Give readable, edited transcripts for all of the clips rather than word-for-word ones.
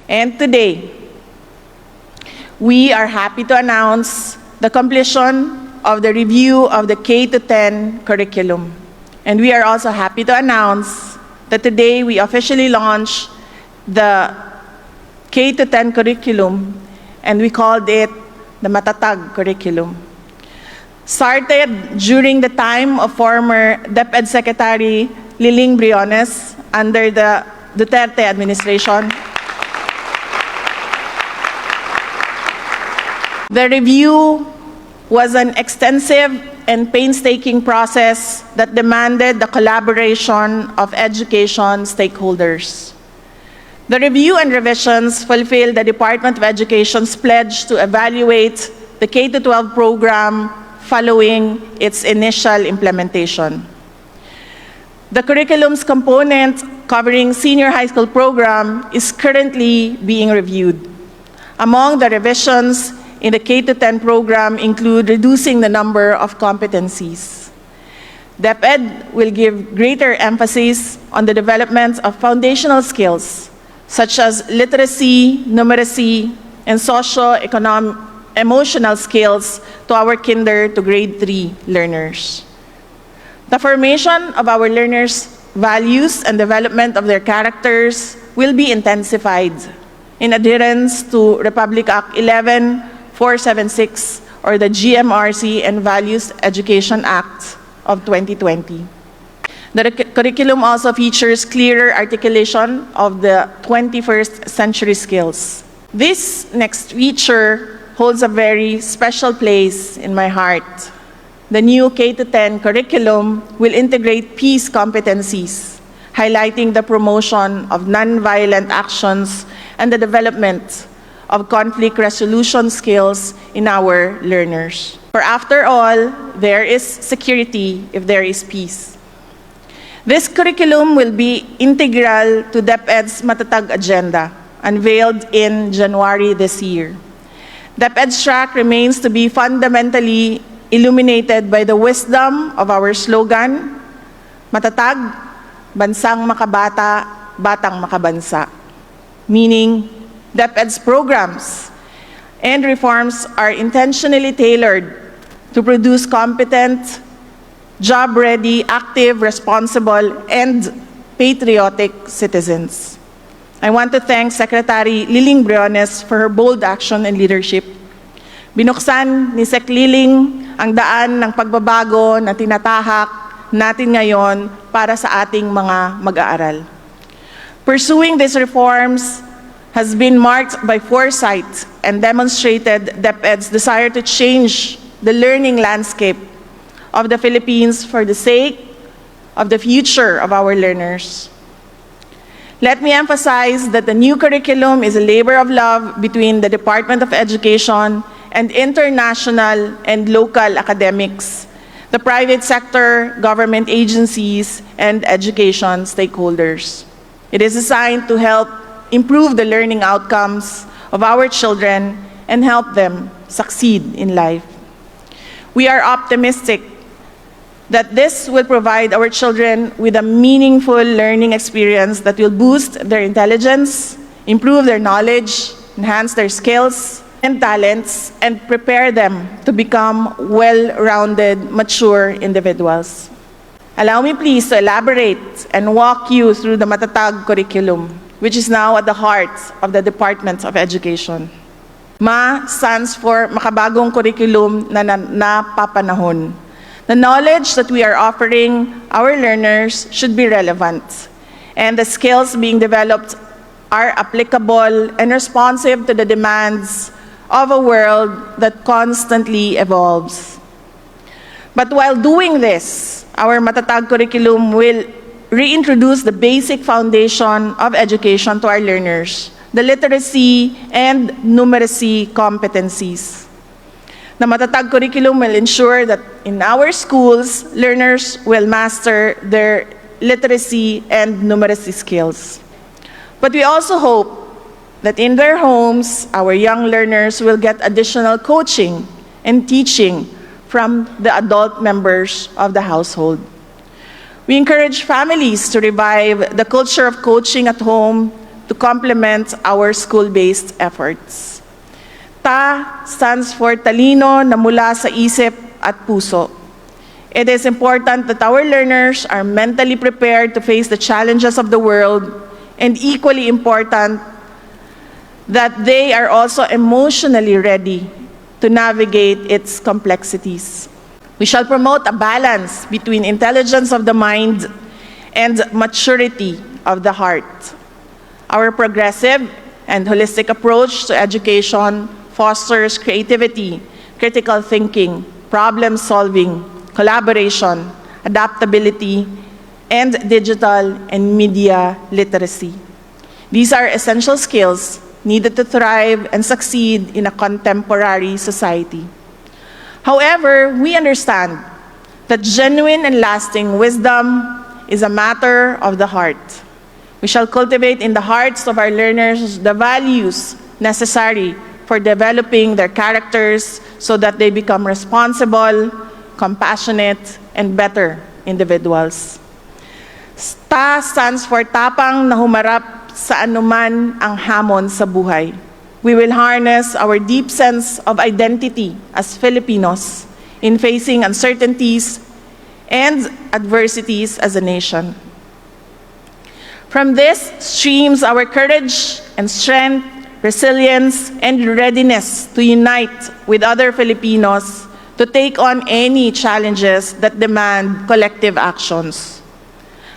And today, we are happy to announce the completion of the review of the K-10 curriculum. And we are also happy to announce that today we officially launch the K-10 curriculum, and we called it the MATATAG curriculum. Started during the time of former DepEd Secretary Liling Briones under the Duterte administration. The review was an extensive and painstaking process that demanded the collaboration of education stakeholders. The review and revisions fulfilled the Department of Education's pledge to evaluate the K-12 program following its initial implementation. The curriculum's component covering senior high school program is currently being reviewed. Among the revisions in the K-10 program include reducing the number of competencies. DepEd will give greater emphasis on the development of foundational skills such as literacy, numeracy, and socio-emotional skills to our kinder to grade 3 learners. The formation of our learners' values and development of their characters will be intensified in adherence to Republika Act 11476 or the GMRC and Values Education Act of 2020. The curriculum also features clearer articulation of the 21st century skills. This next feature holds a very special place in my heart. The new K-10 curriculum will integrate peace competencies, highlighting the promotion of nonviolent actions and the development of conflict resolution skills in our learners. For after all, there is security if there is peace. This curriculum will be integral to DepEd's MATATAG agenda, unveiled in January this year. DepEd's track remains to be fundamentally illuminated by the wisdom of our slogan, Matatag, Bansang Makabata, Batang Makabansa, meaning DepEd's programs and reforms are intentionally tailored to produce competent, job-ready, active, responsible, and patriotic citizens. I want to thank Secretary Liling Briones for her bold action and leadership. Binuksan ni Sec Liling ang daan ng pagbabago na tinatahak natin ngayon para sa ating mga mag-aaral. Pursuing these reforms has been marked by foresight and demonstrated DepEd's desire to change the learning landscape of the Philippines for the sake of the future of our learners. Let me emphasize that the new curriculum is a labor of love between the Department of Education and international and local academics, the private sector, government agencies, and education stakeholders. It is designed to help improve the learning outcomes of our children and help them succeed in life. We are optimistic that this will provide our children with a meaningful learning experience that will boost their intelligence, improve their knowledge, enhance their skills and talents, and prepare them to become well-rounded, mature individuals. Allow me please to elaborate and walk you through the MATATAG curriculum, which is now at the heart of the Department of Education. MA stands for Makabagong Curriculum na Napapanahon. The knowledge that we are offering our learners should be relevant, and the skills being developed are applicable and responsive to the demands of a world that constantly evolves. But while doing this, our MATATAG curriculum will reintroduce the basic foundation of education to our learners, the literacy and numeracy competencies. The MATATAG curriculum will ensure that in our schools, learners will master their literacy and numeracy skills. But we also hope that in their homes, our young learners will get additional coaching and teaching from the adult members of the household. We encourage families to revive the culture of coaching at home to complement our school-based efforts. Ta stands for talino na mula sa isip at puso. It is important that our learners are mentally prepared to face the challenges of the world, and equally important that they are also emotionally ready to navigate its complexities. We shall promote a balance between intelligence of the mind and maturity of the heart. Our progressive and holistic approach to education fosters creativity, critical thinking, problem solving, collaboration, adaptability, and digital and media literacy. These are essential skills needed to thrive and succeed in a contemporary society. However, we understand that genuine and lasting wisdom is a matter of the heart. We shall cultivate in the hearts of our learners the values necessary for developing their characters so that they become responsible, compassionate, and better individuals. Ta stands for tapang na humarap sa anuman ang hamon sa buhay. We will harness our deep sense of identity as Filipinos in facing uncertainties and adversities as a nation. From this streams our courage and strength, resilience, and readiness to unite with other Filipinos to take on any challenges that demand collective actions.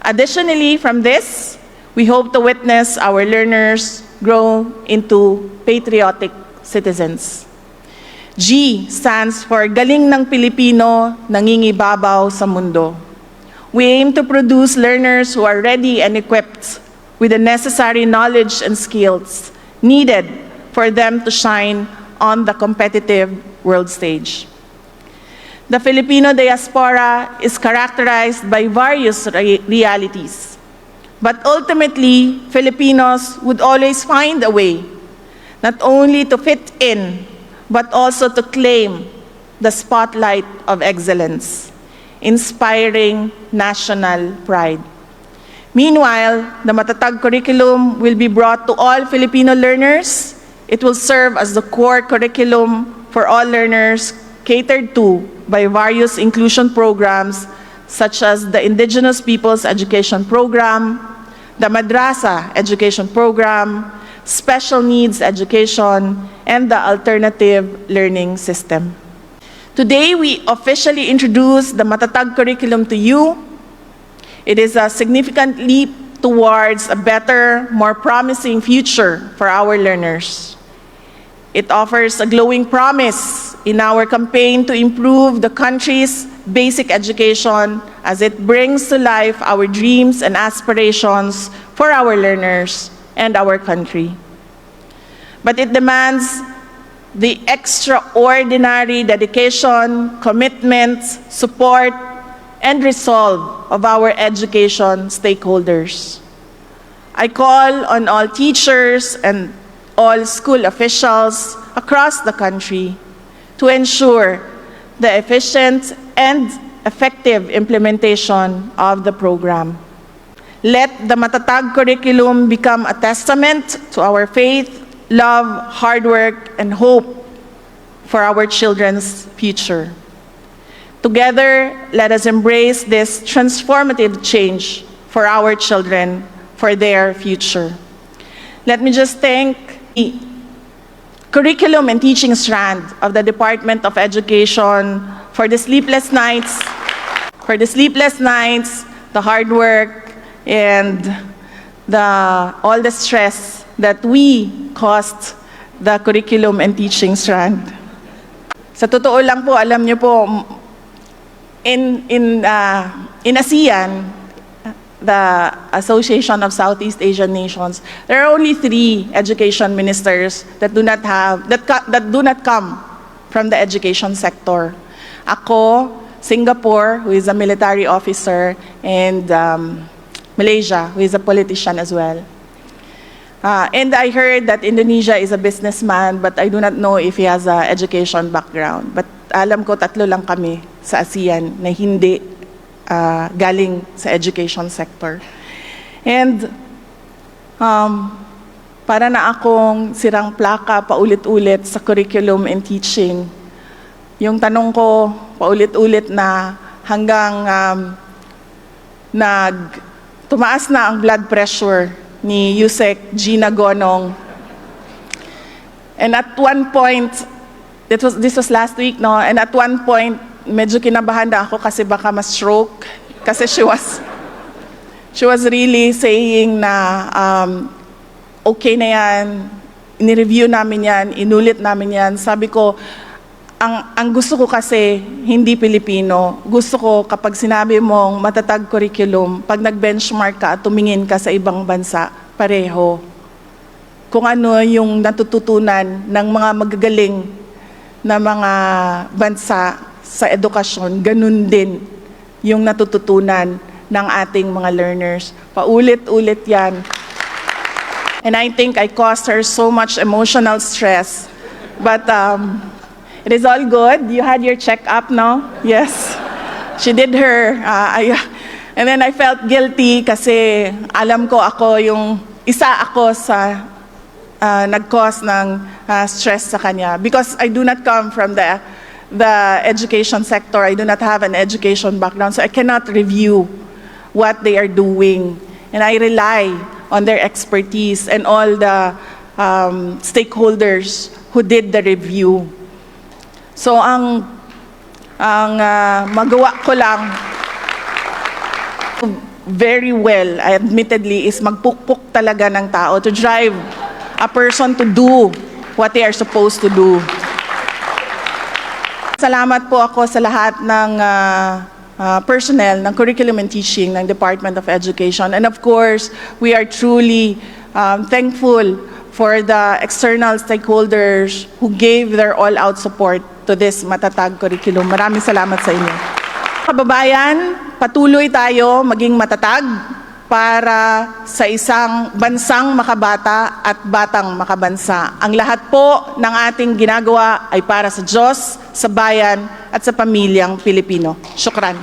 Additionally, from this, we hope to witness our learners grow into patriotic citizens. G stands for Galing ng Pilipino, Nangingibabaw sa Mundo. We aim to produce learners who are ready and equipped with the necessary knowledge and skills needed for them to shine on the competitive world stage. The Filipino diaspora is characterized by various realities. But ultimately, Filipinos would always find a way, not only to fit in, but also to claim the spotlight of excellence, inspiring national pride. Meanwhile, the MATATAG curriculum will be brought to all Filipino learners. It will serve as the core curriculum for all learners, catered to by various inclusion programs such as the Indigenous Peoples Education Program, the Madrasa Education Program, Special Needs Education, and the Alternative Learning System. Today, we officially introduce the MATATAG curriculum to you. It is a significant leap towards a better, more promising future for our learners. It offers a glowing promise in our campaign to improve the country's basic education as it brings to life our dreams and aspirations for our learners and our country. But it demands the extraordinary dedication, commitment, support, and resolve of our education stakeholders. I call on all teachers and all school officials across the country to ensure the efficient and effective implementation of the program. Let the MATATAG curriculum become a testament to our faith, love, hard work, and hope for our children's future. Together, let us embrace this transformative change for our children, for their future. Let me just thank the curriculum and teaching strand of the Department of Education for the sleepless nights, the hard work, and all the stress that we caused the curriculum and teaching strand. Sa totoo lang po, alam niyo po, in ASEAN, the Association of Southeast Asian Nations, there are only 3 education ministers that do not come from the education sector. Ako, Singapore, who is a military officer, and Malaysia, who is a politician as well. And I heard that Indonesia is a businessman, but I do not know if he has an education background. But alam ko 3 lang kami sa ASEAN na hindi galing sa education sector. And para na akong sirang plaka paulit-ulit sa curriculum and teaching. Yung tanong ko paulit-ulit na hanggang tumaas na ang blood pressure ni Yusek Gina Gonong. And at one point, this was last week, no? And at one point, medyo kinabahan na ako kasi baka ma-stroke. Kasi she was really saying na okay na yan, inireview namin yan, inulit namin yan. Sabi ko, ang gusto ko kasi hindi Pilipino. Gusto ko kapag sinabi mong matatag curriculum, pag nag-benchmark ka at tumingin ka sa ibang bansa, pareho. Kung ano yung natututunan ng mga magagaling na mga bansa sa edukasyon, ganun din yung natututunan ng ating mga learners. Paulit-ulit yan. And I think I caused her so much emotional stress. But it is all good. You had your check-up, no? Yes. She did her. And then I felt guilty kasi alam ko isa ako sa nag-cause ng stress sa kanya. Because I do not come from the education sector. I do not have an education background. So I cannot review what they are doing. And I rely on their expertise and all the stakeholders who did the review. So ang magawa ko lang very well, admittedly, is magpukpok talaga ng tao to drive a person to do what they are supposed to do. Salamat po ako sa lahat ng personnel ng Curriculum and Teaching ng Department of Education. And of course, we are truly thankful for the external stakeholders who gave their all-out support to this matatag curriculum. Maraming salamat sa inyo. Kababayan, patuloy tayo maging matatag para sa isang bansang makabata at batang makabansa. Ang lahat po ng ating ginagawa ay para sa Diyos, sa bayan at sa pamilyang Pilipino. Syukran.